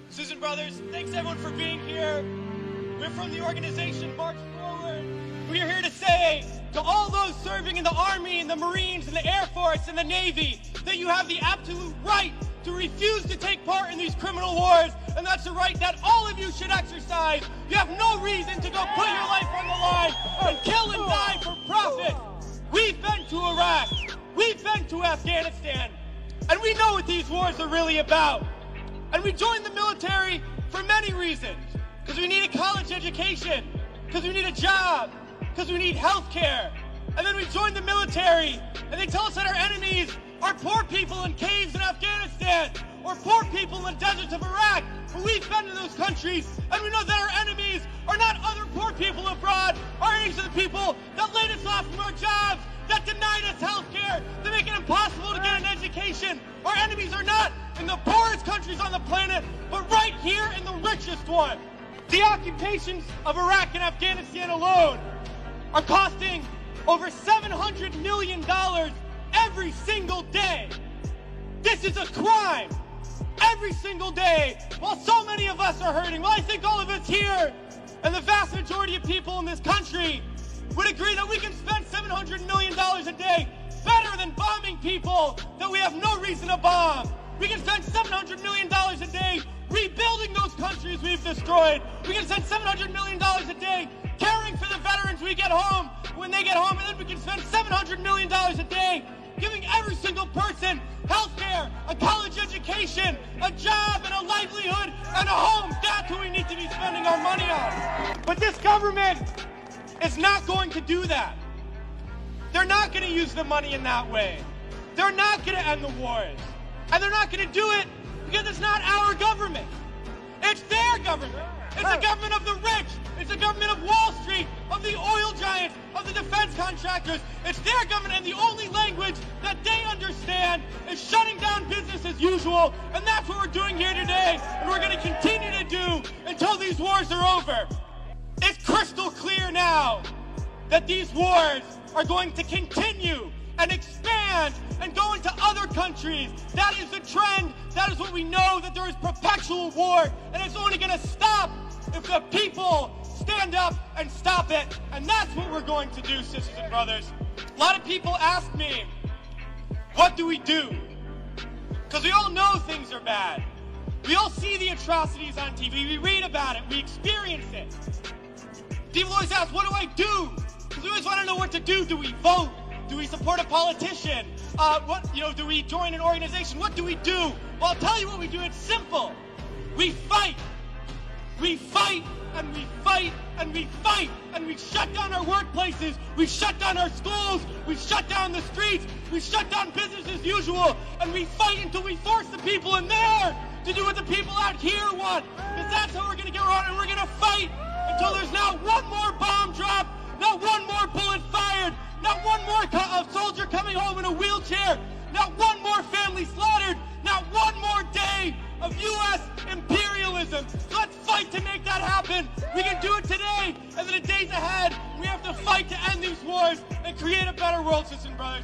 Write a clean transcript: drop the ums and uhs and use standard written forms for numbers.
Sisters and brothers, thanks everyone for being here. We're from the organization March Forward. We are here to say to all those serving in the Army and the Marines and the Air Force and the Navy that you have the absolute right to refuse to take part in these criminal wars, and that's a right that all of you should exercise. You have no reason to go put your life on the line and kill and die for profit. We've been to Iraq, we've been to Afghanistan, and we know what these wars are really about. And we joined the military for many reasons. Because we need a college education, because we need a job, because we need health care. And then we joined the military, and they tell us that our enemies are poor people in caves in Afghanistan, or poor people in the deserts of Iraq. But we've been to those countries, and we know that our enemies are not other poor people abroad. Our enemies are the people that laid us off from our jobs, that denied us health care, that make it impossible to get an education. Our enemies are not in the poorest countries on the planet, but right here in the richest one. The occupations of Iraq and Afghanistan alone are costing over $700 million every single day. This is a crime every single day, while so many of us are hurting. Well, I think all of us here and the vast majority of people in this country would agree that we can spend $700 million a day better than bombing people that we have no reason to bomb. We can spend $700 million a day rebuilding those countries we've destroyed. We can spend $700 million a day caring for the veterans we get home when they get home, and then we can spend $700 million a day giving every single person health care, a college education, a job, and a livelihood, and a home. That's what we need to be spending our money on. But this government is not going to do that. They're not going to use the money in that way. They're not going to end the wars. And they're not going to do it because it's not our government. It's their government. It's the government of the rich. It's the government of Wall Street, of the oil giants, of the defense contractors. It's their government, and the only language that they understand is shutting down business as usual. And that's what we're doing here today, and we're going to continue to do until these wars are over. It's crystal clear now that these wars are going to continue and expand and go into other countries. That is the trend. That is what we know, that there is perpetual war, and it's only going to stop if the people stand up and stop it. And that's what we're going to do, sisters and brothers. A lot of people ask me, what do we do? Because we all know things are bad. We all see the atrocities on TV. We read about it. We experience it. People always ask, what do I do? Because we always want to know what to do. Do we vote? Do we support a politician? Do we join an organization? What do we do? Well, I'll tell you what we do. It's simple. We fight. We fight, and we fight, and we fight, and we shut down our workplaces. We shut down our schools. We shut down the streets. We shut down business as usual, and we fight until we force the people in there to do what the people out here want. Because that's how we're going to get around, and we're going to fight until there's not one more bomb drop, not one more bullet fired, not one more soldier coming home in a wheelchair, not one more family slaughtered, not one more day of U.S. imperialism. Let's fight to make that happen. We can do it today, and in the days ahead, we have to fight to end these wars and create a better world, sisters and brothers.